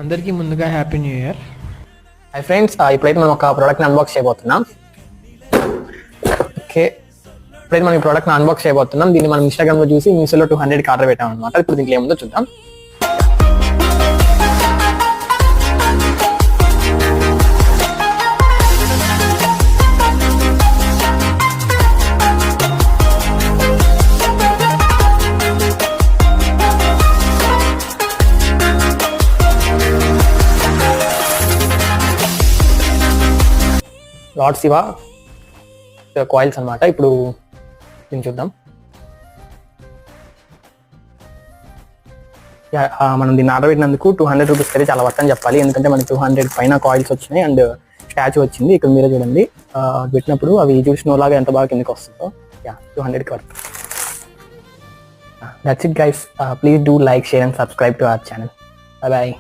అందరికీ ముందుగా happy new year. Hi friends, ఇప్పుడైతే మనం ఒక ప్రోడక్ట్ని అన్బాక్స్ చేయబోతున్నాం. ఓకే, ఇప్పుడైతే మనం ఈ ప్రోడక్ట్ని అన్బాక్స్ చేయబోతున్నాం. దీన్ని మనం ఇన్స్టాగ్రామ్లో చూసి మీషోలో 200కి ఆర్డర్ పెట్టాం అనమాట. ఇప్పుడు దీంట్లో ఏముందో చూద్దాం. లార్డ్ శివ కాయిల్స్ అనమాట. ఇప్పుడు దీన్ని చూద్దాం. మనం దీన్ని ఆర్డర్ పెట్టినందుకు 200 రూపీస్ అయితే చాలా వర్త్ అని చెప్పాలి. ఎందుకంటే మనకి 200 పైన కాయిల్స్ వచ్చినాయి అండ్ స్టాచ్యూ వచ్చింది. ఇక్కడ మీరే చూడండి, పెట్టినప్పుడు అవి చూసినలాగా ఎంత బాగా కిందకి వస్తుందో. 200కి worth. That's it guys. Please do like, share and subscribe to our channel. Bye bye.